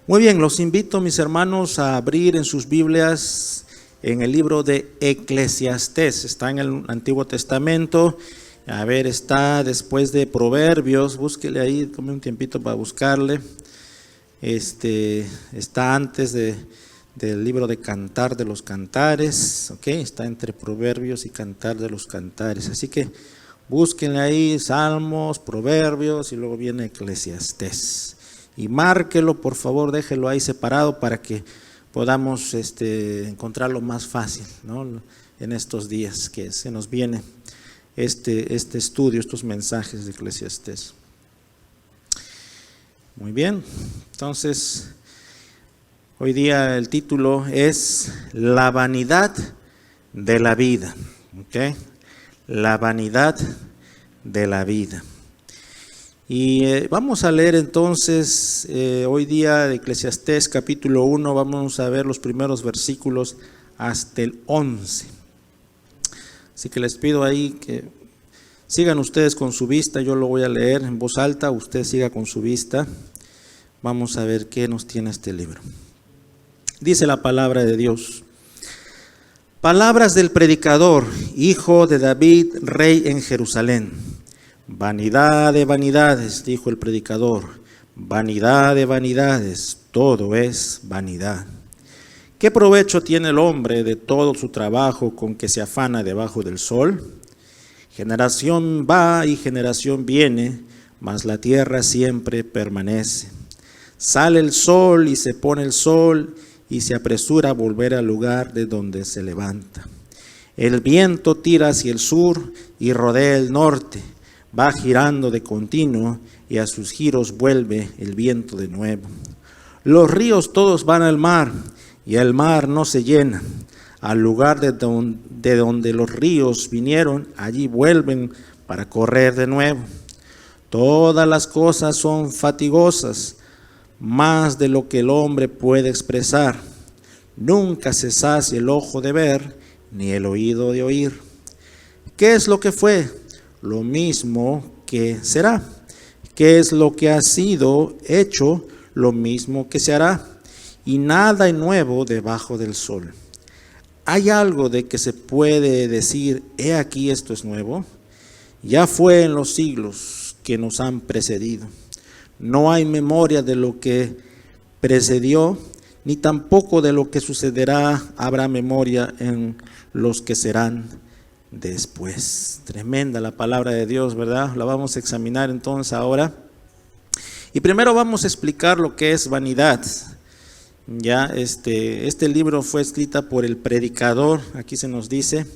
Muy bien, los invito, mis hermanos, a abrir en sus Biblias en el libro de Eclesiastés. Está en el Antiguo Testamento. A ver, está después de Proverbios. Búsquele ahí, tome un tiempito para buscarle. Está antes del libro de Cantar de los Cantares. Está entre Proverbios y Cantar de los Cantares. Así que búsquenle ahí Salmos, Proverbios y luego viene Eclesiastés. Y márquelo, por favor, déjelo ahí separado para que podamos encontrarlo más fácil, ¿no? En estos días que se nos viene este estudio, estos mensajes de Eclesiastés. Muy bien, entonces hoy día el título es La vanidad de la vida. La vanidad de la vida. Y vamos a leer entonces hoy día de Eclesiastés capítulo 1, vamos a ver los primeros versículos hasta el 11. Así que les pido ahí que sigan ustedes con su vista, yo lo voy a leer en voz alta, usted siga con su vista. Vamos a ver qué nos tiene este libro. Dice la palabra de Dios. Palabras del predicador, hijo de David, rey en Jerusalén. Vanidad de vanidades, dijo el predicador, vanidad de vanidades, todo es vanidad. ¿Qué provecho tiene el hombre de todo su trabajo con que se afana debajo del sol? Generación va y generación viene, mas la tierra siempre permanece. Sale el sol y se pone el sol y se apresura a volver al lugar de donde se levanta. El viento tira hacia el sur y rodea el norte. Va girando de continuo y a sus giros vuelve el viento de nuevo. Los ríos todos van al mar y el mar no se llena. Al lugar de donde los ríos vinieron, allí vuelven para correr de nuevo. Todas las cosas son fatigosas, más de lo que el hombre puede expresar. Nunca se sacia el ojo de ver, ni el oído de oír. ¿Qué es lo que fue? Lo mismo que será. ¿Qué es lo que ha sido hecho? Lo mismo que se hará. Y nada hay nuevo debajo del sol. ¿Hay algo de que se puede decir, he aquí esto es nuevo? Ya fue en los siglos que nos han precedido. No hay memoria de lo que precedió, ni tampoco de lo que sucederá habrá memoria en los que serán después. Tremenda la palabra de Dios, ¿verdad? La vamos a examinar entonces ahora. Y primero vamos a explicar lo que es vanidad. Ya este libro fue escrita por el predicador, aquí se nos dice,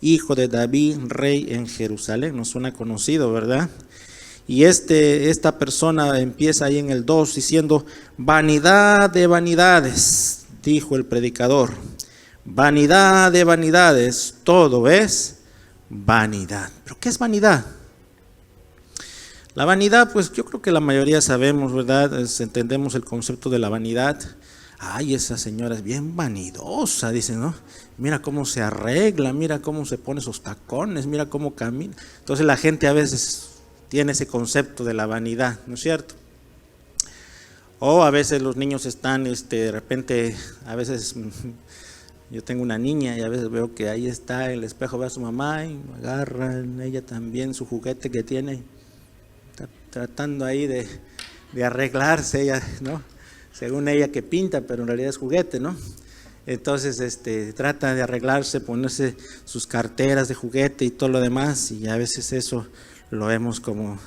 hijo de David, rey en Jerusalén. Nos suena conocido, ¿verdad? Y esta persona empieza ahí en el 2 diciendo, vanidad de vanidades, dijo el predicador. Vanidad de vanidades, todo es vanidad. ¿Pero qué es vanidad? La vanidad, pues yo creo que la mayoría sabemos, ¿verdad? Entendemos el concepto de la vanidad. Ay, esa señora es bien vanidosa, dice, ¿no? Mira cómo se arregla, mira cómo se pone esos tacones, mira cómo camina. Entonces la gente a veces tiene ese concepto de la vanidad, ¿no es cierto? O a veces los niños están, de repente, a veces yo tengo una niña y a veces veo que ahí está en el espejo, ve a su mamá y agarra ella también su juguete que tiene, está tratando ahí de arreglarse ella, ¿no? Según ella que pinta, pero en realidad es juguete, ¿no? Entonces trata de arreglarse, ponerse sus carteras de juguete y todo lo demás, y a veces eso lo vemos como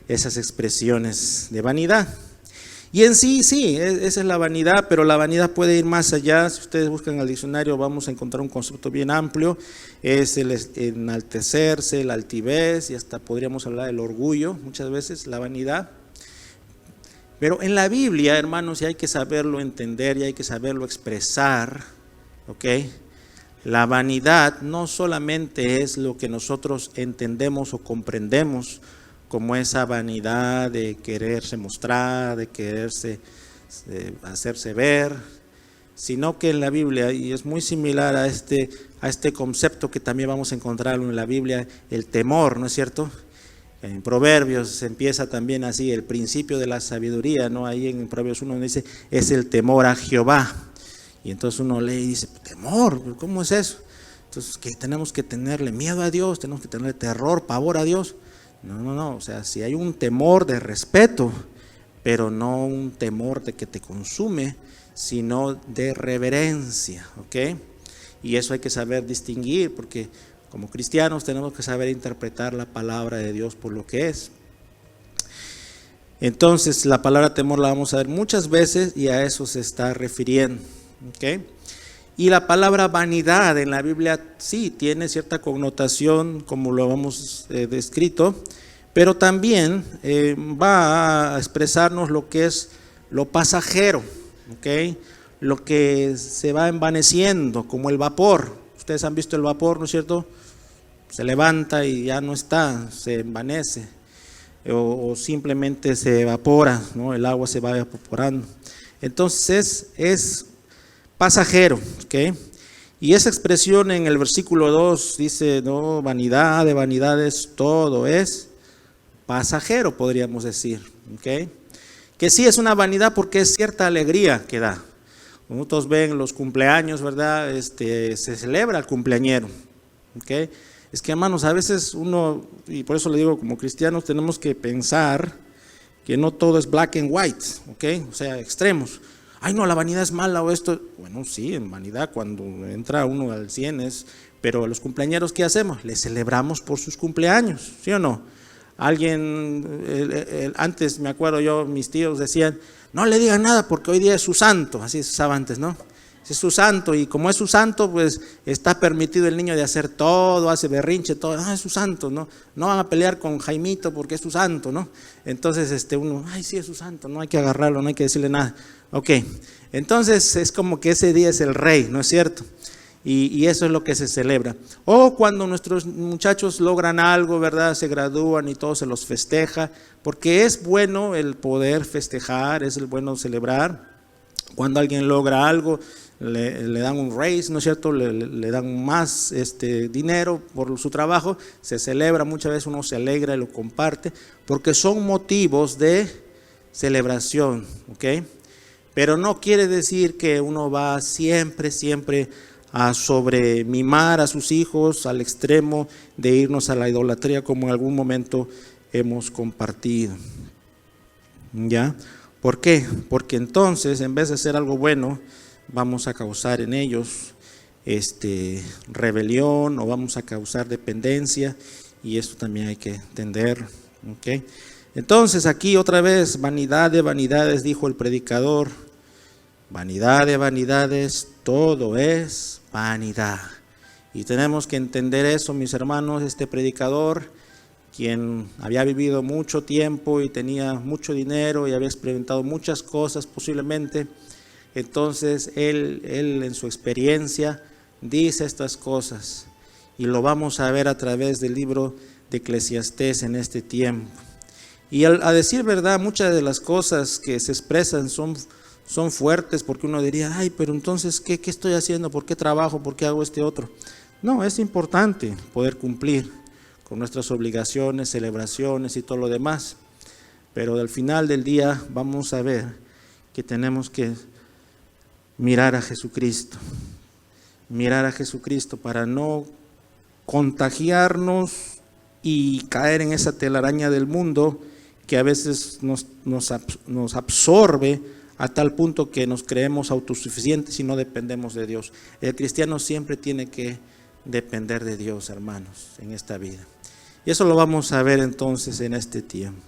esas expresiones de vanidad. Y en sí, esa es la vanidad, pero la vanidad puede ir más allá. Si ustedes buscan el diccionario vamos a encontrar un concepto bien amplio. Es el enaltecerse, la altivez, y hasta podríamos hablar del orgullo, muchas veces la vanidad. Pero en la Biblia, hermanos, y hay que saberlo entender y hay que saberlo expresar, ¿ok? La vanidad no solamente es lo que nosotros entendemos o comprendemos como esa vanidad de quererse mostrar, de quererse hacerse ver, sino que en la Biblia, y es muy similar a este concepto que también vamos a encontrarlo en la Biblia, el temor, ¿no es cierto? En Proverbios se empieza también así, el principio de la sabiduría, ¿no? Ahí en Proverbios 1 dice, es el temor a Jehová. Y entonces uno lee y dice, temor, ¿cómo es eso? Entonces, que tenemos que tenerle miedo a Dios, tenemos que tenerle terror, pavor a Dios. No, o sea, si hay un temor de respeto, pero no un temor de que te consume, sino de reverencia, ¿ok? Y eso hay que saber distinguir, porque como cristianos tenemos que saber interpretar la palabra de Dios por lo que es. Entonces la palabra temor la vamos a ver muchas veces y a eso se está refiriendo, ¿ok? Y la palabra vanidad en la Biblia sí tiene cierta connotación como lo hemos descrito, pero también va a expresarnos lo que es lo pasajero, ¿ok? Lo que se va envaneciendo, como el vapor. Ustedes han visto el vapor, ¿no es cierto? Se levanta y ya no está, se envanece, o simplemente se evapora, ¿no? El agua se va evaporando. Entonces es pasajero, ¿ok? Y esa expresión en el versículo 2 dice, no, vanidad de vanidades, todo es pasajero, podríamos decir, ¿ok? Que sí es una vanidad porque es cierta alegría que da. Nosotros ven los cumpleaños, ¿verdad? Se celebra el cumpleañero, ¿ok? Es que, hermanos, a veces uno, y por eso le digo, como cristianos tenemos que pensar que no todo es black and white, ¿ok? O sea, extremos. Ay, no, la vanidad es mala o esto. Bueno, sí, en vanidad cuando entra uno al 100 es, pero a los cumpleañeros, ¿qué hacemos? Les celebramos por sus cumpleaños, ¿sí o no? Alguien, antes me acuerdo yo, mis tíos decían, no le digan nada porque hoy día es su santo, así se usaba antes, ¿no? Es su santo y como es su santo, pues está permitido el niño de hacer todo, hace berrinche, todo, es su santo, ¿no? No van a pelear con Jaimito porque es su santo, ¿no? Entonces uno, ay, sí es su santo, no hay que agarrarlo, no hay que decirle nada. Ok, entonces es como que ese día es el rey, ¿no es cierto? Y eso es lo que se celebra. O cuando nuestros muchachos logran algo, ¿verdad? Se gradúan y todo se los festeja, porque es bueno el poder festejar, es el bueno celebrar. Cuando alguien logra algo, le dan un raise, ¿no es cierto? Le dan más dinero por su trabajo, se celebra, muchas veces uno se alegra y lo comparte, porque son motivos de celebración, ¿ok? Pero no quiere decir que uno va siempre a sobremimar a sus hijos al extremo de irnos a la idolatría como en algún momento hemos compartido. ¿Ya? ¿Por qué? Porque entonces en vez de hacer algo bueno vamos a causar en ellos rebelión o vamos a causar dependencia y esto también hay que entender, ¿ok? Entonces aquí otra vez, vanidad de vanidades, dijo el predicador, vanidad de vanidades, todo es vanidad. Y tenemos que entender eso, mis hermanos. Este predicador, quien había vivido mucho tiempo y tenía mucho dinero y había experimentado muchas cosas posiblemente, entonces él en su experiencia dice estas cosas y lo vamos a ver a través del libro de Eclesiastés en este tiempo. Y a decir verdad, muchas de las cosas que se expresan son fuertes, porque uno diría, ay, pero entonces, ¿qué estoy haciendo? ¿Por qué trabajo? ¿Por qué hago este otro? No, es importante poder cumplir con nuestras obligaciones, celebraciones y todo lo demás, pero al final del día vamos a ver que tenemos que mirar a Jesucristo para no contagiarnos y caer en esa telaraña del mundo que a veces nos absorbe a tal punto que nos creemos autosuficientes y no dependemos de Dios. El cristiano siempre tiene que depender de Dios, hermanos, en esta vida. Y eso lo vamos a ver entonces en este tiempo.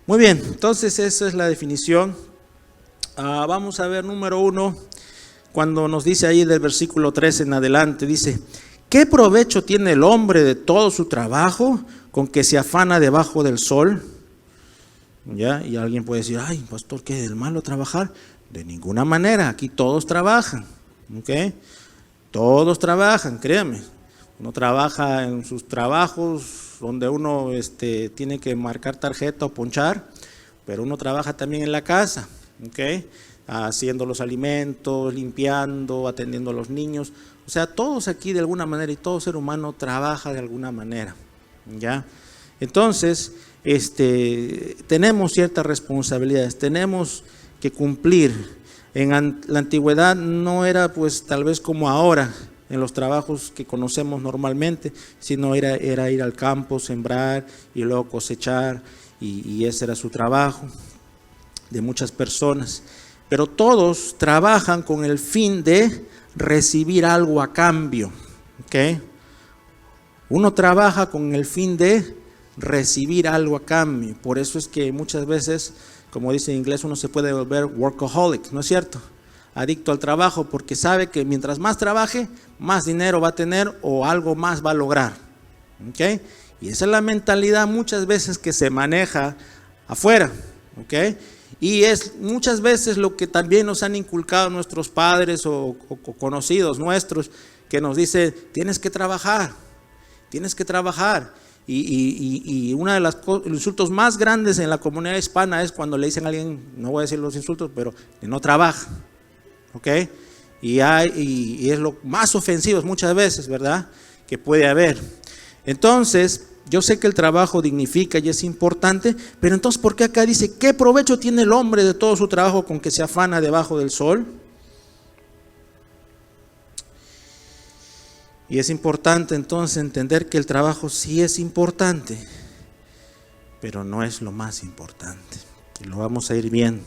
Muy bien, entonces esa es la definición. Vamos a ver número 1, cuando nos dice ahí del versículo 13 en adelante, dice, ¿qué provecho tiene el hombre de todo su trabajo con que se afana debajo del sol? ¿Ya? Y alguien puede decir, ay, pastor, ¿qué es el malo trabajar? De ninguna manera, aquí todos trabajan, ¿ok? Todos trabajan, créanme. Uno trabaja en sus trabajos donde uno tiene que marcar tarjeta o ponchar, pero uno trabaja también en la casa, ¿ok? Haciendo los alimentos, limpiando, atendiendo a los niños. O sea, todos aquí de alguna manera y todo ser humano trabaja de alguna manera, ¿ya? Entonces, tenemos ciertas responsabilidades, tenemos que cumplir. En la antigüedad no era pues tal vez como ahora, en los trabajos que conocemos normalmente, sino era ir al campo, sembrar y luego cosechar, y ese era su trabajo de muchas personas. Pero todos trabajan con el fin de recibir algo a cambio, ¿ok? Uno trabaja con el fin de recibir algo a cambio. Por eso es que muchas veces, como dice en inglés, uno se puede volver workaholic, ¿no es cierto? Adicto al trabajo, porque sabe que mientras más trabaje, más dinero va a tener o algo más va a lograr, ¿ok? Y esa es la mentalidad muchas veces que se maneja afuera, ¿ok? Y es muchas veces lo que también nos han inculcado nuestros padres o conocidos nuestros, que nos dice, tienes que trabajar. Y uno de los insultos más grandes en la comunidad hispana es cuando le dicen a alguien, no voy a decir los insultos, pero que no trabaja, ¿ok? Y es lo más ofensivo muchas veces, ¿verdad?, que puede haber. Entonces, yo sé que el trabajo dignifica y es importante, pero entonces, ¿por qué acá dice, qué provecho tiene el hombre de todo su trabajo con que se afana debajo del sol? Y es importante entonces entender que el trabajo sí es importante, pero no es lo más importante. Y lo vamos a ir viendo,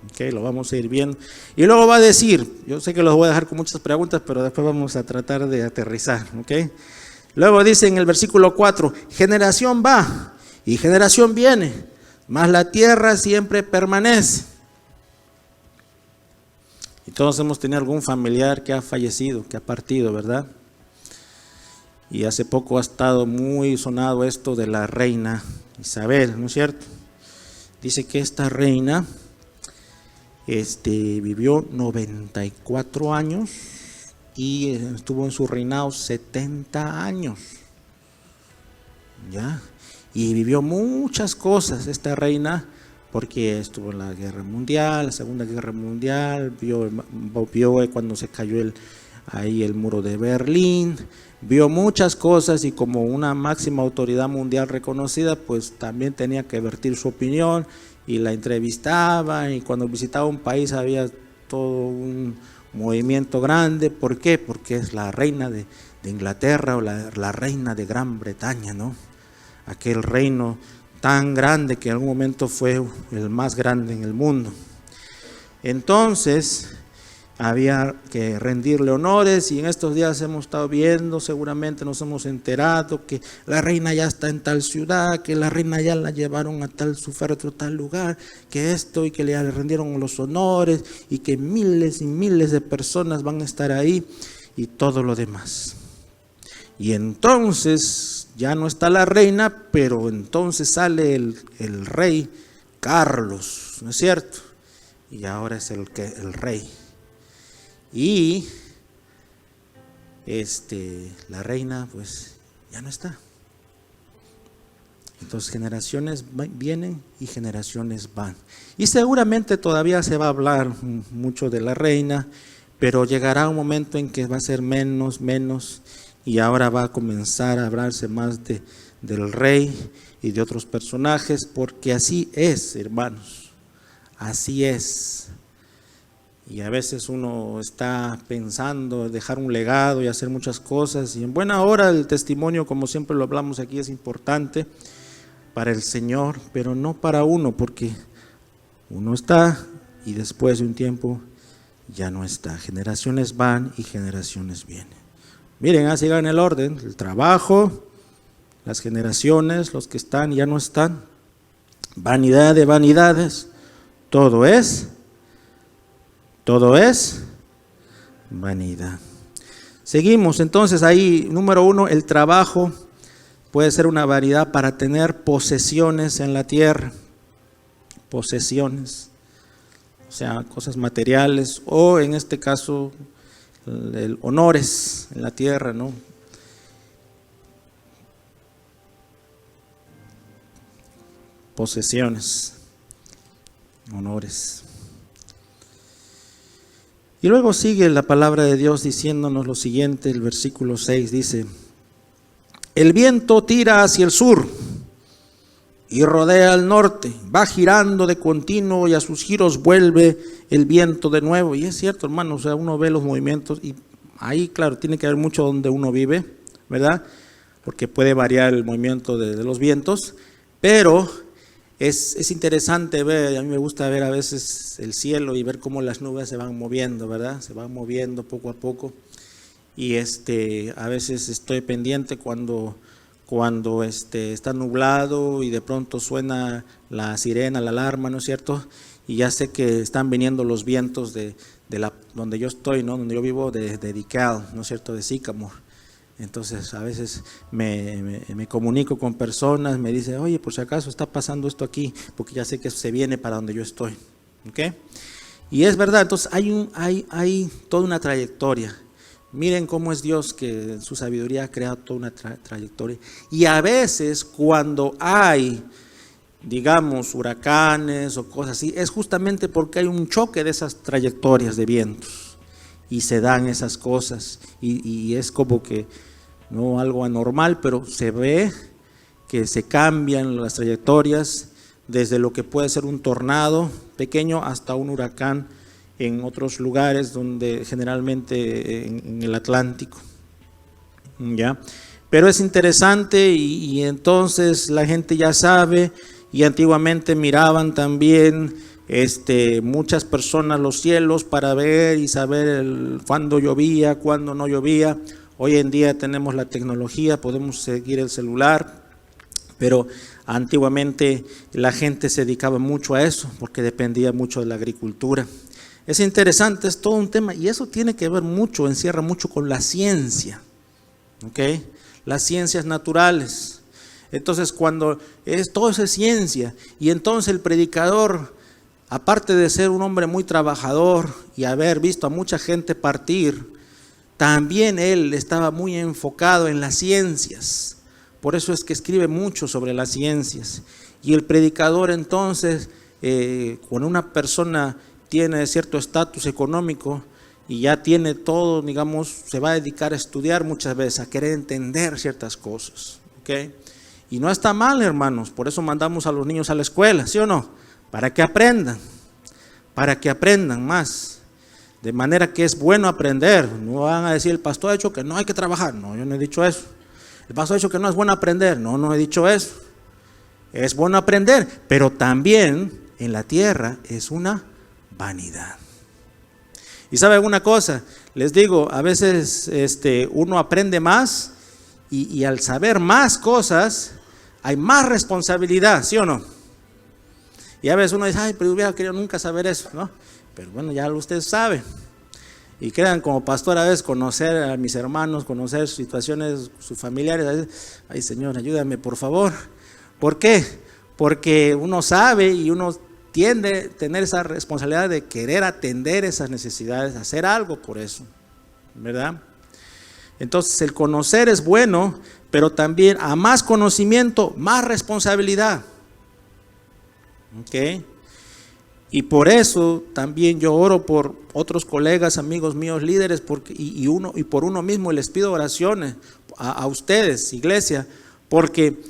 ¿ok? Lo vamos a ir viendo. Y luego va a decir, yo sé que los voy a dejar con muchas preguntas, pero después vamos a tratar de aterrizar, ¿ok? Luego dice en el versículo 4, generación va y generación viene, mas la tierra siempre permanece. Y todos hemos tenido algún familiar que ha fallecido, que ha partido, ¿verdad? Y hace poco ha estado muy sonado esto de la reina Isabel, ¿no es cierto? Dice que esta reina vivió 94 años y estuvo en su reinado 70 años. ¿Ya? Y vivió muchas cosas esta reina, porque estuvo en la Guerra Mundial, la Segunda Guerra Mundial, vio cuando se cayó el muro de Berlín, vio muchas cosas, y como una máxima autoridad mundial reconocida, pues también tenía que vertir su opinión, y la entrevistaba, y cuando visitaba un país había todo un movimiento grande. ¿Por qué? Porque es la reina de Inglaterra, o la reina de Gran Bretaña, ¿no? Aquel reino tan grande que en algún momento fue el más grande en el mundo. Entonces había que rendirle honores, y en estos días hemos estado viendo, seguramente nos hemos enterado que la reina ya está en tal ciudad, que la reina ya la llevaron a tal tal lugar, que esto, y que le rendieron los honores, y que miles y miles de personas van a estar ahí, y todo lo demás. Y entonces ya no está la reina, pero entonces sale el rey Carlos, ¿no es cierto? Y ahora es el rey. Y la reina pues ya no está. Entonces generaciones vienen y generaciones van. Y seguramente todavía se va a hablar mucho de la reina, pero llegará un momento en que va a ser menos, y ahora va a comenzar a hablarse más del rey y de otros personajes, porque así es, hermanos, así es. Y a veces uno está pensando dejar un legado y hacer muchas cosas, y en buena hora el testimonio, como siempre lo hablamos aquí, es importante para el Señor, pero no para uno, porque uno está y después de un tiempo ya no está. Generaciones van y generaciones vienen. Miren, así va en el orden: el trabajo, las generaciones, los que están y ya no están, vanidad de vanidades, todo es vanidad. Seguimos entonces ahí. Número 1, el trabajo puede ser una vanidad para tener posesiones en la tierra. Posesiones, o sea, cosas materiales, o en este caso, honores en la tierra, ¿no? Posesiones, honores. Y luego sigue la palabra de Dios diciéndonos lo siguiente. El versículo 6 dice: el viento tira hacia el sur y rodea al norte, va girando de continuo y a sus giros vuelve el viento de nuevo. Y es cierto, hermano, o sea, uno ve los movimientos y ahí, claro, tiene que haber mucho donde uno vive, ¿verdad? Porque puede variar el movimiento de los vientos, pero es interesante ver, a mí me gusta ver a veces el cielo y ver cómo las nubes se van moviendo, ¿verdad? Se van moviendo poco a poco. Y a veces estoy pendiente cuando está nublado y de pronto suena la sirena, la alarma, ¿no es cierto? Y ya sé que están viniendo los vientos de donde yo estoy, ¿no? Donde yo vivo, de DeKalb, ¿no es cierto? De Sycamore. Entonces a veces me comunico con personas, me dicen, oye, por si acaso está pasando esto aquí, porque ya sé que se viene para donde yo estoy. ¿Okay? Y es verdad, entonces hay toda una trayectoria. Miren cómo es Dios, que en su sabiduría ha creado toda una trayectoria. Y a veces cuando hay, digamos, huracanes o cosas así, es justamente porque hay un choque de esas trayectorias de vientos. Y se dan esas cosas. Y es como que no algo anormal, pero se ve que se cambian las trayectorias desde lo que puede ser un tornado pequeño hasta un huracán en otros lugares, donde generalmente en el Atlántico, ¿ya? Pero es interesante y entonces la gente ya sabe, y antiguamente miraban también muchas personas los cielos para ver y saber cuándo llovía, cuándo no llovía. Hoy en día tenemos la tecnología, podemos seguir el celular, pero antiguamente la gente se dedicaba mucho a eso porque dependía mucho de la agricultura. Es interesante, es todo un tema, y eso tiene que ver mucho, encierra mucho con la ciencia, ¿ok? Las ciencias naturales. Entonces, cuando todo eso es ciencia, y entonces el predicador, aparte de ser un hombre muy trabajador y haber visto a mucha gente partir, también él estaba muy enfocado en las ciencias. Por eso es que escribe mucho sobre las ciencias. Y el predicador entonces, cuando una persona tiene cierto estatus económico y ya tiene todo, digamos, se va a dedicar a estudiar muchas veces, a querer entender ciertas cosas, ¿ok? Y no está mal, hermanos, por eso mandamos a los niños a la escuela, ¿sí o no? Para que aprendan más. De manera que es bueno aprender. No van a decir, el pastor ha dicho que no hay que trabajar. No, yo no he dicho eso. El pastor ha dicho que no es bueno aprender. No, no he dicho eso. Es bueno aprender, pero también en la tierra es una vanidad. Y sabe una cosa, les digo, a veces uno aprende más y al saber más cosas hay más responsabilidad, ¿sí o no? Y a veces uno dice, ay, pero hubiera querido nunca saber eso, ¿no? Pero bueno, ya usted sabe. Y crean, como pastor, a veces conocer a mis hermanos, conocer situaciones, sus familiares, a veces, ay, Señor, ayúdame por favor. ¿Por qué? Porque uno sabe y uno tiende a tener esa responsabilidad de querer atender esas necesidades, hacer algo por eso, ¿verdad? Entonces el conocer es bueno, pero también a más conocimiento, más responsabilidad. ¿Ok? Y por eso también yo oro por otros colegas, amigos míos, líderes, y por uno mismo les pido oraciones a ustedes, iglesia, porque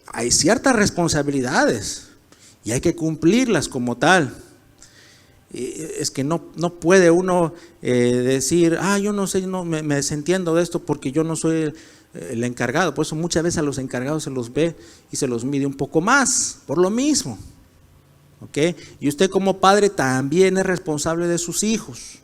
hay ciertas responsabilidades y hay que cumplirlas como tal. Es que no puede uno decir, yo no sé, no me desentiendo de esto porque yo no soy el encargado. Por eso muchas veces a los encargados se los ve y se los mide un poco más, por lo mismo. ¿Okay? Y usted como padre también es responsable de sus hijos.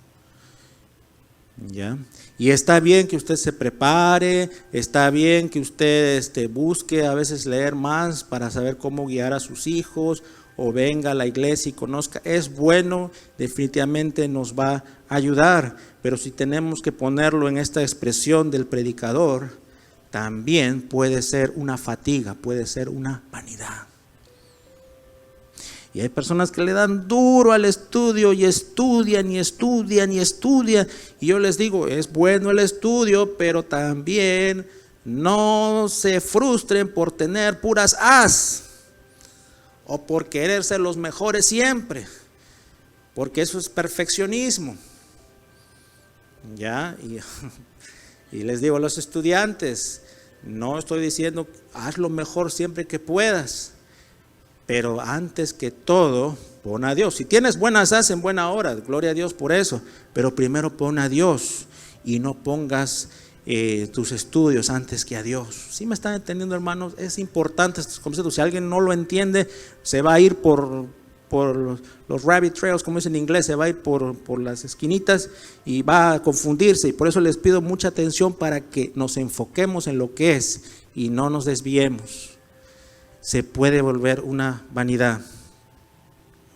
¿Ya? Y está bien que usted se prepare, está bien que usted busque a veces leer más para saber cómo guiar a sus hijos, o venga a la iglesia y conozca. Es bueno, definitivamente nos va a ayudar, pero si tenemos que ponerlo en esta expresión del predicador, también puede ser una fatiga, puede ser una vanidad. Y hay personas que le dan duro al estudio y estudian y estudian y estudian. Y yo les digo, es bueno el estudio, pero también no se frustren por tener puras A's o por querer ser los mejores siempre, porque eso es perfeccionismo. ¿Ya? Y les digo a los estudiantes, No estoy diciendo, haz lo mejor siempre que puedas, pero antes que todo, pon a Dios. Si tienes buenas, haz en buena hora, gloria a Dios por eso, pero primero pon a Dios y no pongas tus estudios antes que a Dios. ¿Sí me están entendiendo, hermanos? Es importante estos conceptos. Si alguien no lo entiende, se va a ir por los rabbit trails, como es en inglés, se va a ir por las esquinitas y va a confundirse. Y por eso les pido mucha atención para que nos enfoquemos en lo que es y no nos desviemos. Se puede volver una vanidad.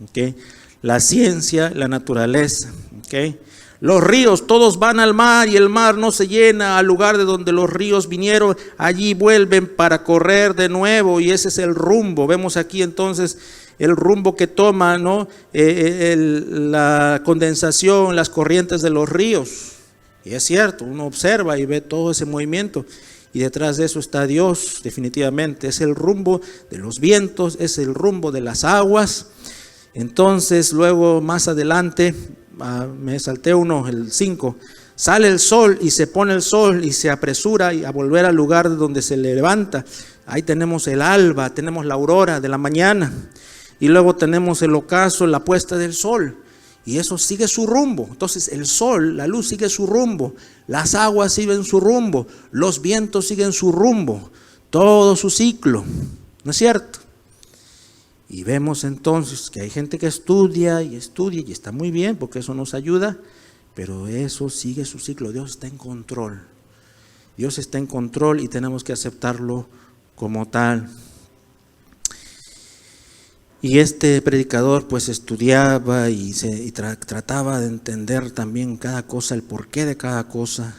¿Okay? La ciencia, la naturaleza. ¿Okay? Los ríos, todos van al mar y el mar no se llena. Al lugar de donde los ríos vinieron, allí vuelven para correr de nuevo, y ese es el rumbo. Vemos aquí entonces el rumbo que toma, ¿no? La condensación, las corrientes de los ríos. Y es cierto, uno observa y ve todo ese movimiento, y detrás de eso está Dios, definitivamente. Es el rumbo de los vientos, es el rumbo de las aguas. Entonces luego más adelante, me salté uno, el 5, sale el sol y se pone el sol y se apresura a volver al lugar de donde se levanta. Ahí tenemos el alba, tenemos la aurora de la mañana, y luego tenemos el ocaso, la puesta del sol, y eso sigue su rumbo. Entonces el sol, la luz sigue su rumbo, las aguas siguen su rumbo, los vientos siguen su rumbo, todo su ciclo, ¿no es cierto? Y vemos entonces que hay gente que estudia y está muy bien, porque eso nos ayuda, pero eso sigue su ciclo. Dios está en control. Dios está en control y tenemos que aceptarlo como tal. Y este predicador pues estudiaba y trataba de entender también cada cosa, el porqué de cada cosa.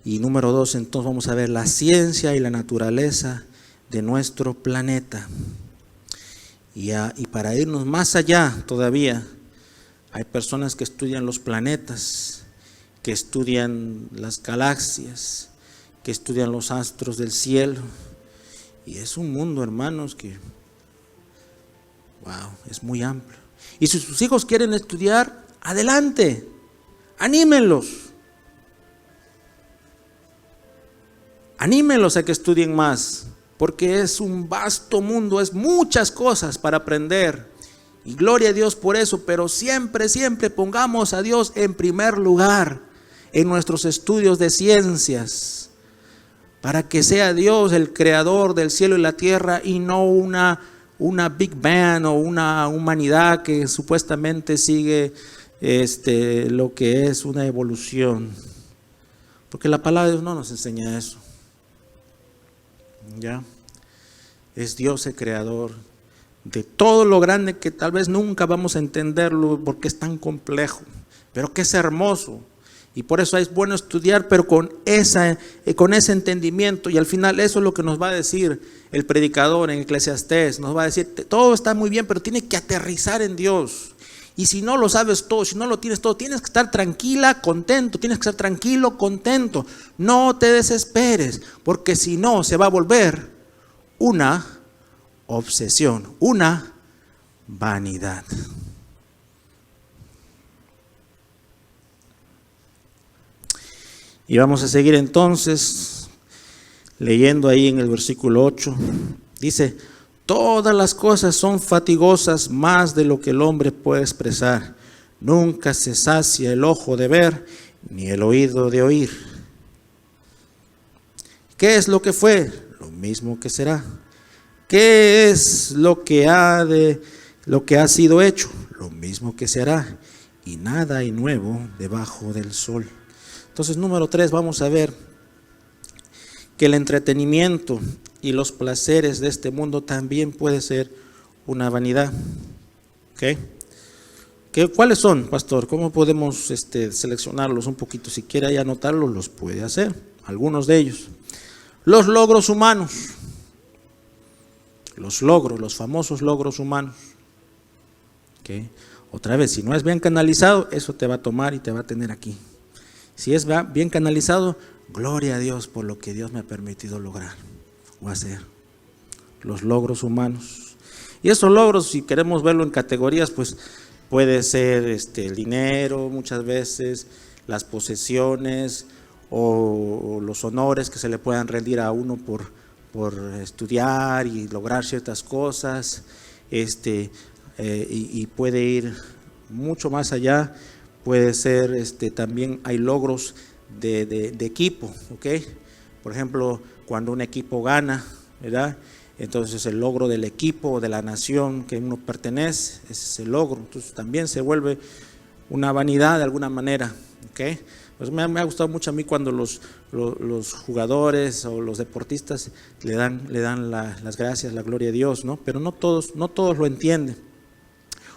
Y número 2, entonces vamos a ver la ciencia y la naturaleza de nuestro planeta. Y para irnos más allá todavía, hay personas que estudian los planetas, que estudian las galaxias, que estudian los astros del cielo. Y es un mundo, hermanos, que, wow, es muy amplio. Y si sus hijos quieren estudiar, adelante, anímenlos. Anímenlos a que estudien más, porque es un vasto mundo, es muchas cosas para aprender. Y gloria a Dios por eso, pero siempre, siempre pongamos a Dios en primer lugar en nuestros estudios de ciencias, para que sea Dios el creador del cielo y la tierra, y no una Big Bang o una humanidad que supuestamente sigue lo que es una evolución. Porque la palabra de Dios no nos enseña eso. Ya, es Dios el creador de todo lo grande, que tal vez nunca vamos a entenderlo porque es tan complejo, pero que es hermoso. Y por eso es bueno estudiar, pero con ese entendimiento. Y al final eso es lo que nos va a decir el predicador en Eclesiastés. Nos va a decir, todo está muy bien, pero tiene que aterrizar en Dios. Y si no lo sabes todo, si no lo tienes todo, tienes que estar tranquila, contento, tienes que estar tranquilo, contento. No te desesperes, porque si no se va a volver una obsesión, una vanidad. Y vamos a seguir entonces leyendo ahí en el versículo 8. Dice: todas las cosas son fatigosas más de lo que el hombre puede expresar. Nunca se sacia el ojo de ver, ni el oído de oír. ¿Qué es lo que fue? Lo mismo que será. ¿Qué es lo que ha sido hecho? Lo mismo que se hará. Y nada hay nuevo debajo del sol. Entonces, número 3, vamos a ver que el entretenimiento y los placeres de este mundo también puede ser una vanidad. ¿Okay? ¿Cuáles son, pastor? ¿Cómo podemos seleccionarlos un poquito? Si quiere ahí anotarlos, los puede hacer. Algunos de ellos. Los logros humanos. Los famosos logros humanos. ¿Okay? Otra vez, si no es bien canalizado, eso te va a tomar y te va a tener aquí. Si es bien canalizado, gloria a Dios por lo que Dios me ha permitido lograr o hacer. Los logros humanos. Y esos logros, si queremos verlo en categorías, pues puede ser el dinero, muchas veces, las posesiones, o los honores que se le puedan rendir a uno por estudiar y lograr ciertas cosas, y puede ir mucho más allá. Puede ser, también hay logros de equipo, ¿ok? Por ejemplo, cuando un equipo gana, ¿verdad? Entonces el logro del equipo o de la nación que uno pertenece, ese es el logro. Entonces también se vuelve una vanidad de alguna manera, ¿ok? Pues me ha gustado mucho a mí cuando los jugadores o los deportistas le dan las gracias, la gloria a Dios, ¿no? Pero no todos lo entienden.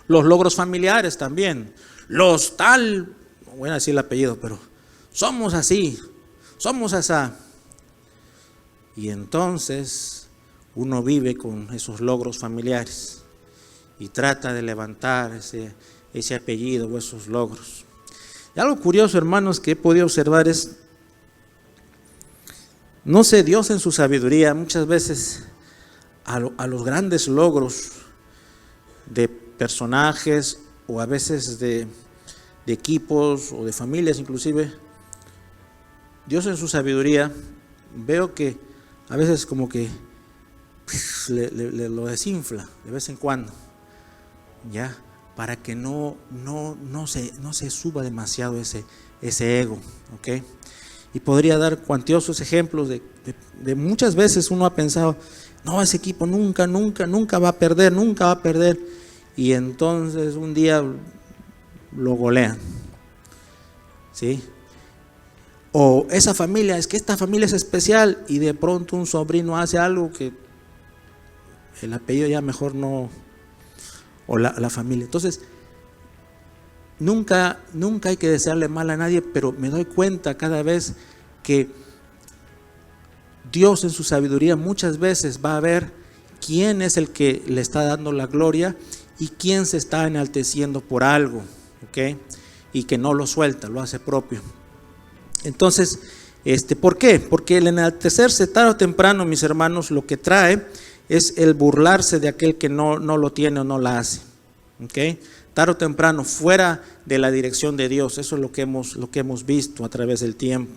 Los logros familiares también. Los tal, no voy a decir el apellido, pero somos así, somos asá. Y entonces uno vive con esos logros familiares y trata de levantar ese apellido o esos logros. Y algo curioso, hermanos, que he podido observar es, no sé, Dios en su sabiduría muchas veces a los grandes logros de personajes o a veces de equipos o de familias inclusive, Dios en su sabiduría veo que a veces como que lo desinfla de vez en cuando, ya, para que no se suba demasiado ese ego, ¿ok? Y podría dar cuantiosos ejemplos de muchas veces uno ha pensado, no, ese equipo nunca va a perder, y entonces un día lo golean, ¿sí? O esa familia, es que esta familia es especial, y de pronto un sobrino hace algo que el apellido ya mejor no, o la familia. Entonces, nunca hay que desearle mal a nadie, pero me doy cuenta cada vez que Dios en su sabiduría muchas veces va a ver quién es el que le está dando la gloria y quién se está enalteciendo por algo, ¿ok? Y que no lo suelta, lo hace propio. Entonces, ¿por qué? Porque el enaltecerse tarde o temprano, mis hermanos, lo que trae es el burlarse de aquel que no lo tiene o no la hace, ¿ok? Tarde o temprano, fuera de la dirección de Dios. Eso es lo que hemos visto a través del tiempo,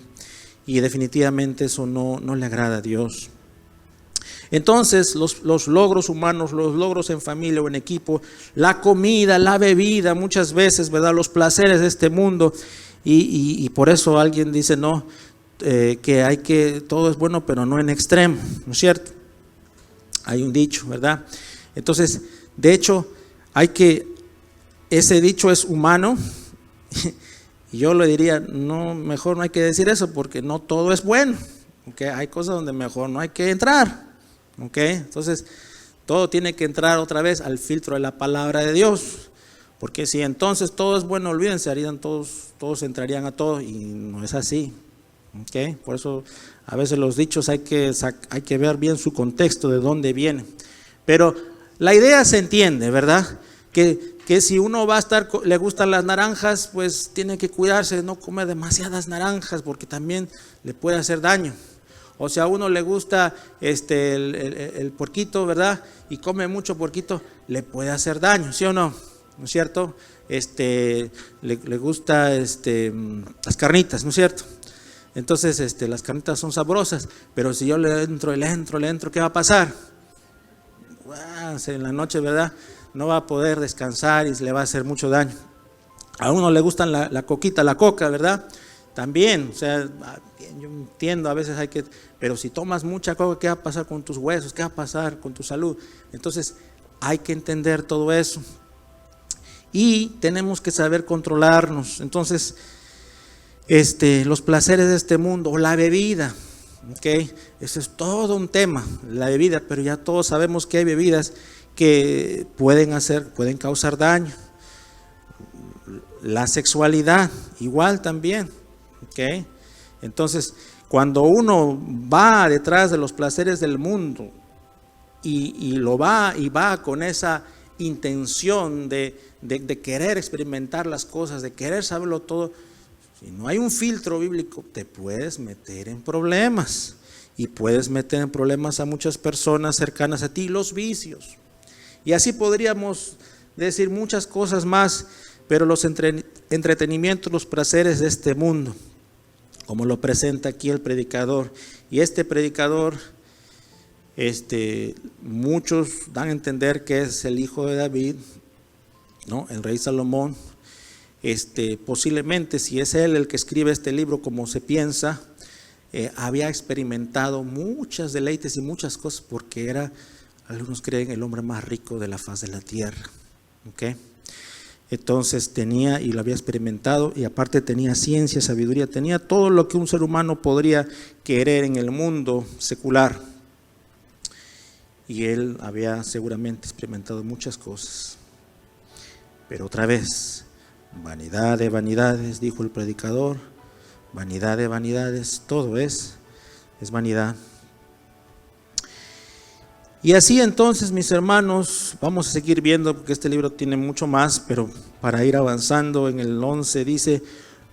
y definitivamente eso no le agrada a Dios. Entonces los logros humanos, los logros en familia o en equipo, la comida, la bebida, muchas veces, ¿verdad?, los placeres de este mundo, y por eso alguien dice, no, que todo es bueno, pero no en extremo, ¿no es cierto? Hay un dicho, ¿verdad? Entonces, de hecho, ese dicho es humano, y yo le diría, no, mejor no hay que decir eso, porque no todo es bueno, ¿okay? Hay cosas donde mejor no hay que entrar, ¿okay? Entonces, todo tiene que entrar otra vez al filtro de la palabra de Dios, porque si entonces todo es bueno, olvídense, todos entrarían a todo, y no es así, ¿okay? Por eso a veces los dichos hay que ver bien su contexto, de dónde vienen. Pero la idea se entiende, ¿verdad? Que si uno le gustan las naranjas, pues tiene que cuidarse de no comer demasiadas naranjas, porque también le puede hacer daño. O si a uno le gusta el puerquito, ¿verdad?, y come mucho puerquito, le puede hacer daño, ¿sí o no? ¿No es cierto? Le gusta las carnitas, ¿no es cierto? Entonces las carnitas son sabrosas, pero si yo le entro, ¿qué va a pasar? En la noche, ¿verdad?, no va a poder descansar y le va a hacer mucho daño. A uno le gustan la coca, ¿verdad? También, o sea, yo entiendo, a veces pero si tomas mucha coca, ¿qué va a pasar con tus huesos? ¿Qué va a pasar con tu salud? Entonces, hay que entender todo eso. Y tenemos que saber controlarnos. Entonces, los placeres de este mundo, o la bebida, ¿ok? Eso es todo un tema, la bebida, pero ya todos sabemos que hay bebidas que pueden causar daño. La sexualidad, igual también, ¿ok? Entonces, cuando uno va detrás de los placeres del mundo y va con esa intención de querer experimentar las cosas, de querer saberlo todo, si no hay un filtro bíblico, te puedes meter en problemas, y puedes meter en problemas a muchas personas cercanas a ti, los vicios. Y así podríamos decir muchas cosas más, pero los entretenimientos, los placeres de este mundo, como lo presenta aquí el predicador. Y este predicador, muchos dan a entender que es el hijo de David, ¿no? El rey Salomón. Posiblemente, si es él el que escribe este libro, como se piensa, había experimentado muchas deleites y muchas cosas, porque era, algunos creen, el hombre más rico de la faz de la tierra. ¿Okay? Entonces tenía, y lo había experimentado, y aparte tenía ciencia, sabiduría, tenía todo lo que un ser humano podría querer en el mundo secular. Y él había seguramente experimentado muchas cosas. Pero otra vez, vanidad de vanidades, dijo el predicador, vanidad de vanidades, todo es vanidad. Y así entonces, mis hermanos, vamos a seguir viendo, porque este libro tiene mucho más, pero para ir avanzando, en el 11 dice: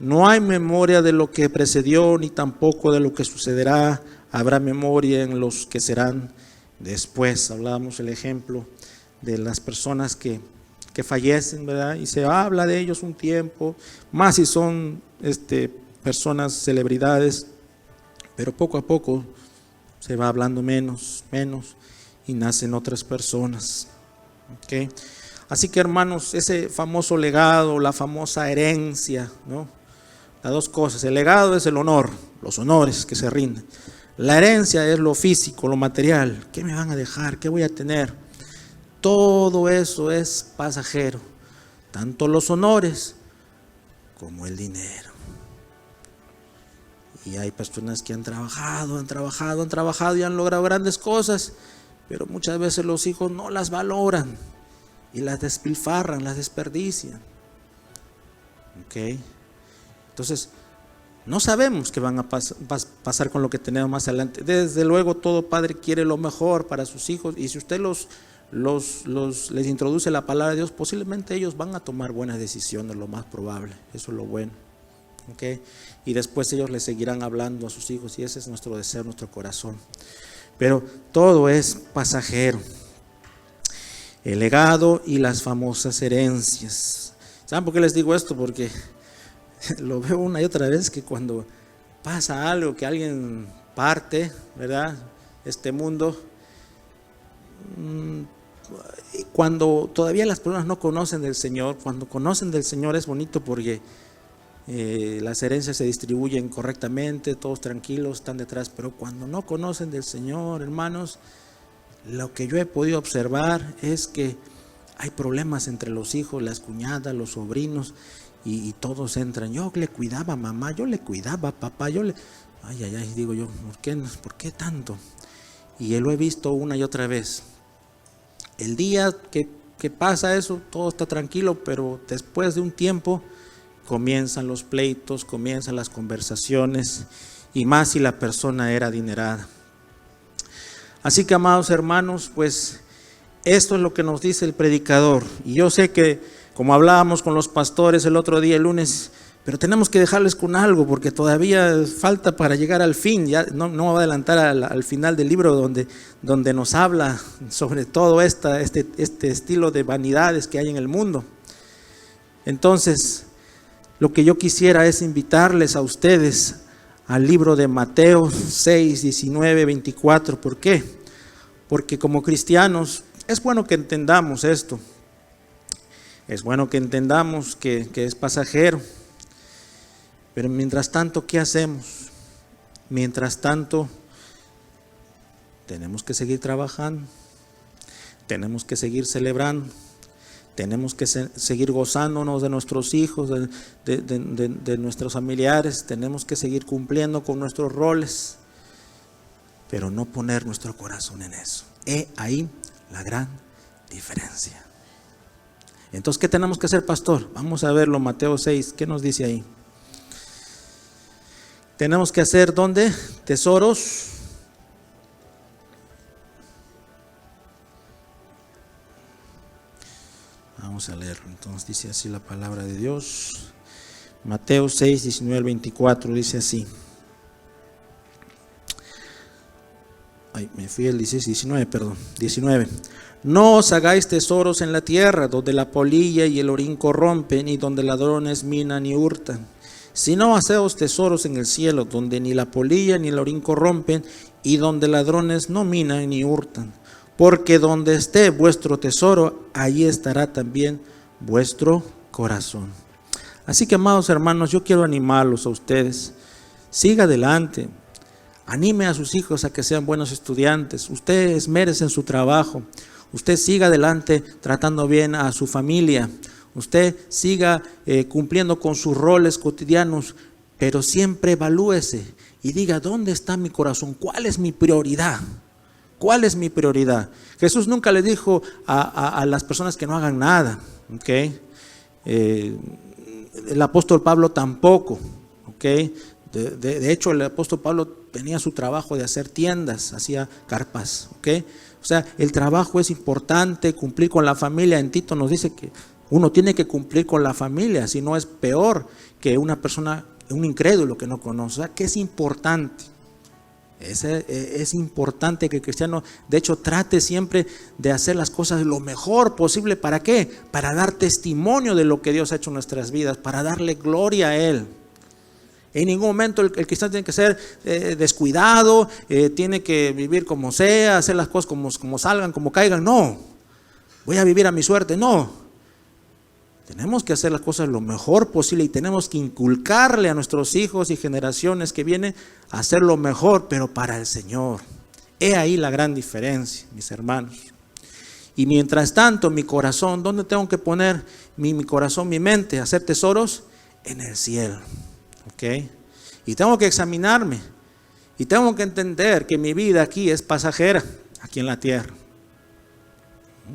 no hay memoria de lo que precedió, ni tampoco de lo que sucederá, habrá memoria en los que serán después. Hablábamos el ejemplo de las personas que fallecen, ¿verdad? Y se habla de ellos un tiempo, más si son personas, celebridades, pero poco a poco se va hablando menos, y nacen otras personas. ¿Okay? Así que, hermanos, ese famoso legado, la famosa herencia, ¿no? Las dos cosas: el legado es el honor, los honores que se rinden. La herencia es lo físico, lo material. ¿Qué me van a dejar? ¿Qué voy a tener? Todo eso es pasajero, tanto los honores como el dinero. Y hay personas que han trabajado y han logrado grandes cosas, pero muchas veces los hijos no las valoran y las despilfarran, las desperdician. ¿Okay? Entonces, no sabemos qué van a pasar con lo que tenemos más adelante. Desde luego, todo padre quiere lo mejor para sus hijos, y si usted les introduce la palabra de Dios, posiblemente ellos van a tomar buenas decisiones, lo más probable. Eso es lo bueno. ¿Okay? Y después ellos les seguirán hablando a sus hijos, y ese es nuestro deseo, nuestro corazón. Pero todo es pasajero. El legado y las famosas herencias. ¿Saben por qué les digo esto? Porque lo veo una y otra vez, que cuando pasa algo, que alguien parte, ¿verdad?, este mundo, cuando todavía las personas no conocen del Señor, cuando conocen del Señor es bonito, porque las herencias se distribuyen correctamente, todos tranquilos, están detrás. Pero cuando no conocen del Señor, hermanos, lo que yo he podido observar es que hay problemas entre los hijos, las cuñadas, los sobrinos, y todos entran. Yo le cuidaba a mamá, yo le cuidaba a papá, digo yo, ¿por qué tanto? Y lo he visto una y otra vez. El día que pasa eso, todo está tranquilo, pero después de un tiempo comienzan los pleitos, comienzan las conversaciones, y más si la persona era adinerada. Así que, amados hermanos, pues esto es lo que nos dice el predicador. Y yo sé que, como hablábamos con los pastores el otro día, el lunes, pero tenemos que dejarles con algo, porque todavía falta para llegar al fin. Ya no voy a adelantar al final del libro, donde nos habla sobre todo este estilo de vanidades que hay en el mundo. Entonces, lo que yo quisiera es invitarles a ustedes al libro de Mateo 6, 19, 24. ¿Por qué? Porque como cristianos es bueno que entendamos esto. Es bueno que entendamos que es pasajero. Pero mientras tanto, ¿qué hacemos? Mientras tanto, tenemos que seguir trabajando, tenemos que seguir celebrando, tenemos que seguir gozándonos de nuestros hijos, de nuestros familiares, tenemos que seguir cumpliendo con nuestros roles, pero no poner nuestro corazón en eso. Ahí la gran diferencia. Entonces, ¿qué tenemos que hacer, pastor? Vamos a verlo, Mateo 6, ¿qué nos dice ahí? Tenemos que hacer, ¿dónde? Tesoros. Vamos a leerlo. Entonces dice así la palabra de Dios. Mateo 6, 19 al 24 dice así. Me fui el 19. No os hagáis tesoros en la tierra, donde la polilla y el orín corrompen, y donde ladrones minan y hurtan. sino haceos tesoros en el cielo, donde ni la polilla ni el orín corrompen, y donde ladrones no minan ni hurtan. Porque donde esté vuestro tesoro, allí estará también vuestro corazón. Así que, amados hermanos, yo quiero animarlos a ustedes. Siga adelante. Anime a sus hijos a que sean buenos estudiantes. Usted esmérese en su trabajo. Usted siga adelante tratando bien a su familia. Usted siga cumpliendo con sus roles cotidianos, pero siempre evalúese y diga: ¿dónde está mi corazón? ¿Cuál es mi prioridad? ¿Cuál es mi prioridad? Jesús nunca le dijo a las personas que no hagan nada, ¿okay? El apóstol Pablo tampoco, ¿okay? De hecho, el apóstol Pablo tenía su trabajo de hacer tiendas, hacía carpas, ¿okay? O sea, el trabajo es importante, cumplir con la familia. En Tito nos dice que uno tiene que cumplir con la familia, si no es peor que una persona, un incrédulo que no conoce. O sea, que es importante. Es importante que el cristiano, de hecho, trate siempre de hacer las cosas lo mejor posible. ¿Para qué? Para dar testimonio de lo que Dios ha hecho en nuestras vidas, para darle gloria a Él. En ningún momento el cristiano tiene que ser descuidado, tiene que vivir como sea, hacer las cosas como salgan, como caigan. No, voy a vivir a mi suerte. No. Tenemos que hacer las cosas lo mejor posible y tenemos que inculcarle a nuestros hijos y generaciones que vienen a hacer lo mejor, pero para el Señor. He ahí la gran diferencia, mis hermanos. Y mientras tanto, mi corazón, ¿dónde tengo que poner mi corazón, mi mente? Hacer tesoros en el cielo. ¿Okay? Y tengo que examinarme. Y tengo que entender que mi vida aquí es pasajera, aquí en la tierra.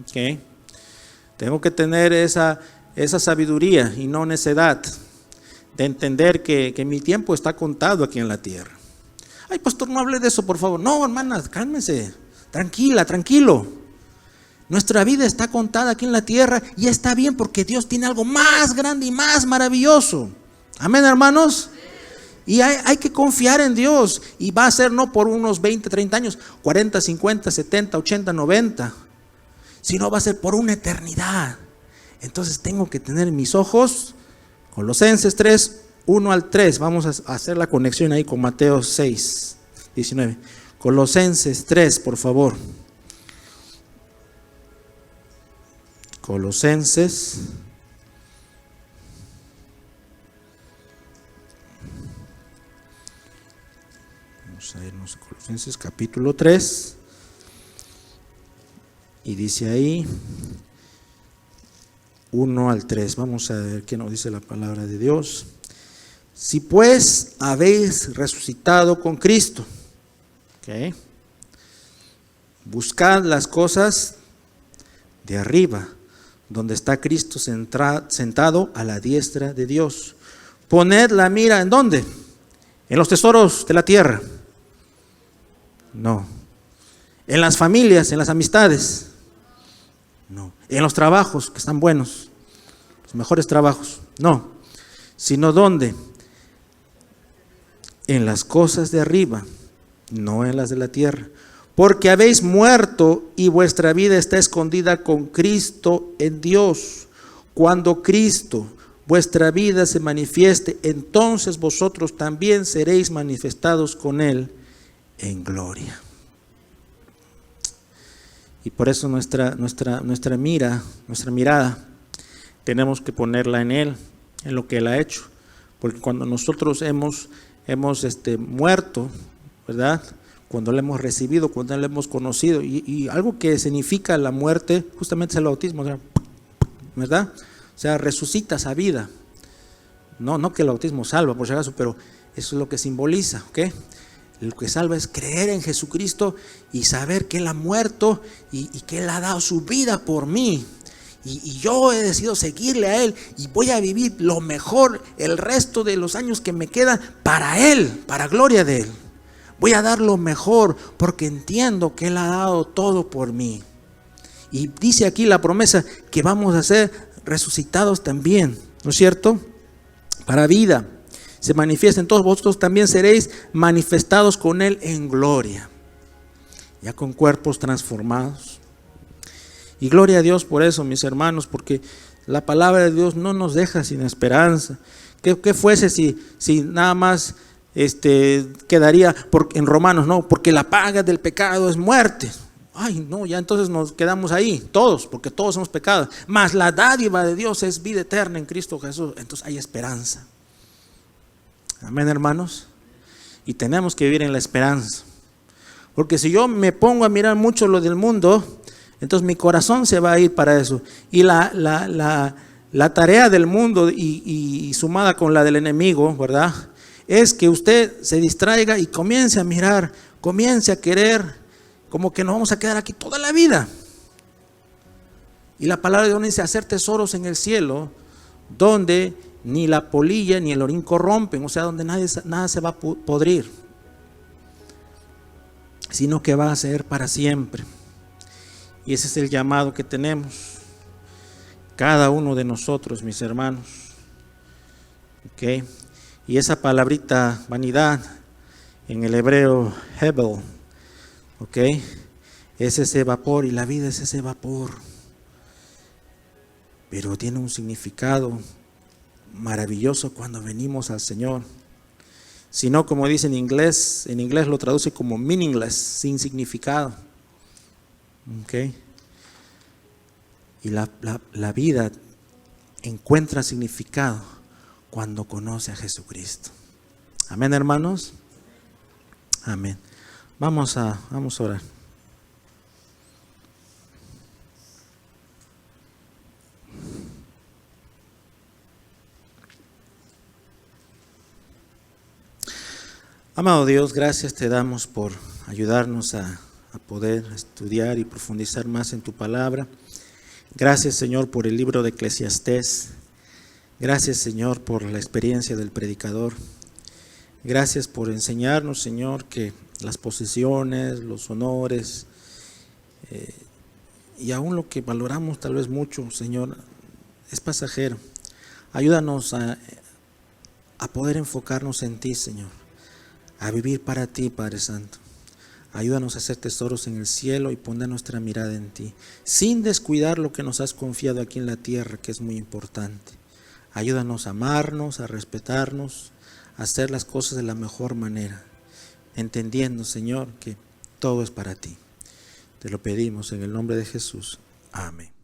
¿Okay? Tengo que tener esa sabiduría y no necedad de entender que mi tiempo está contado aquí en la tierra. Ay, pastor, no hable de eso, por favor. No, hermanas, cálmense. Tranquila, tranquilo. Nuestra vida está contada aquí en la tierra y está bien porque Dios tiene algo más grande y más maravilloso. Amén, hermanos. Y hay que confiar en Dios. Y va a ser no por unos 20, 30 años, 40, 50, 70, 80, 90. Sino va a ser por una eternidad. Entonces tengo que tener mis ojos. Colosenses 3, 1 al 3. Vamos a hacer la conexión ahí con Mateo 6, 19. Colosenses 3, por favor. Colosenses. Vamos a irnos a Colosenses capítulo 3. Y dice ahí 1 al 3. Vamos a ver qué nos dice la palabra de Dios. Si pues habéis resucitado con Cristo, ¿okay? Buscad las cosas de arriba, donde está Cristo sentado a la diestra de Dios. Poned la mira, ¿en dónde? ¿En los tesoros de la tierra? No. ¿En las familias, en las amistades? No. ¿En los trabajos que están buenos? Los mejores trabajos. No. Sino ¿dónde? En las cosas de arriba, no en las de la tierra. Porque habéis muerto y vuestra vida está escondida con Cristo en Dios. Cuando Cristo, vuestra vida, se manifieste, entonces vosotros también seréis manifestados con Él en gloria. Y por eso nuestra mirada tenemos que ponerla en Él, en lo que Él ha hecho. Porque cuando nosotros hemos muerto, ¿verdad? Cuando le hemos recibido, cuando le hemos conocido, y algo que significa la muerte, justamente es el bautismo, ¿verdad? O sea, resucitas a vida. No que el bautismo salva, por si acaso, pero eso es lo que simboliza, ¿ok? Lo que salva es creer en Jesucristo y saber que Él ha muerto y que Él ha dado su vida por mí. Y yo he decidido seguirle a Él y voy a vivir lo mejor el resto de los años que me quedan para Él, para gloria de Él. Voy a dar lo mejor porque entiendo que Él ha dado todo por mí. Y dice aquí la promesa que vamos a ser resucitados también, ¿no es cierto? Para vida. Se manifiesta, entonces vosotros también seréis manifestados con Él en gloria, ya con cuerpos transformados. Y gloria a Dios por eso, mis hermanos, porque la palabra de Dios no nos deja sin esperanza. ¿Qué fuese si nada más quedaría en Romanos? No, porque la paga del pecado es muerte. Ay, no, ya entonces nos quedamos ahí, todos, porque todos somos pecados. Mas la dádiva de Dios es vida eterna en Cristo Jesús. Entonces hay esperanza. Amén, hermanos. Y tenemos que vivir en la esperanza. Porque si yo me pongo a mirar mucho lo del mundo, entonces mi corazón se va a ir para eso. Y la tarea del mundo y sumada con la del enemigo, ¿verdad? Es que usted se distraiga y comience a mirar, comience a querer, como que nos vamos a quedar aquí toda la vida. Y la palabra de Dios dice hacer tesoros en el cielo, donde ni la polilla ni el orín corrompen, o sea, donde nada se va a podrir, sino que va a ser para siempre. Y ese es el llamado que tenemos cada uno de nosotros, mis hermanos. ¿Okay? Y esa palabrita vanidad en el hebreo hebel, ¿okay? Es ese vapor, y la vida es ese vapor, pero tiene un significado maravilloso cuando venimos al Señor. Si no, como dice en inglés lo traduce como meaningless, sin significado. ¿Okay? Y la vida encuentra significado cuando conoce a Jesucristo. Amén, hermanos. Amén. Vamos a orar. Amado Dios, gracias te damos por ayudarnos a poder estudiar y profundizar más en tu palabra. Gracias, Señor, por el libro de Eclesiastés. Gracias, Señor, por la experiencia del predicador. Gracias por enseñarnos, Señor, que las posesiones, los honores y aún lo que valoramos tal vez mucho, Señor, es pasajero. Ayúdanos a poder enfocarnos en ti, Señor, a vivir para ti, Padre Santo. Ayúdanos a hacer tesoros en el cielo y poner nuestra mirada en ti, sin descuidar lo que nos has confiado aquí en la tierra, que es muy importante. Ayúdanos a amarnos, a respetarnos, a hacer las cosas de la mejor manera, entendiendo, Señor, que todo es para ti. Te lo pedimos en el nombre de Jesús. Amén.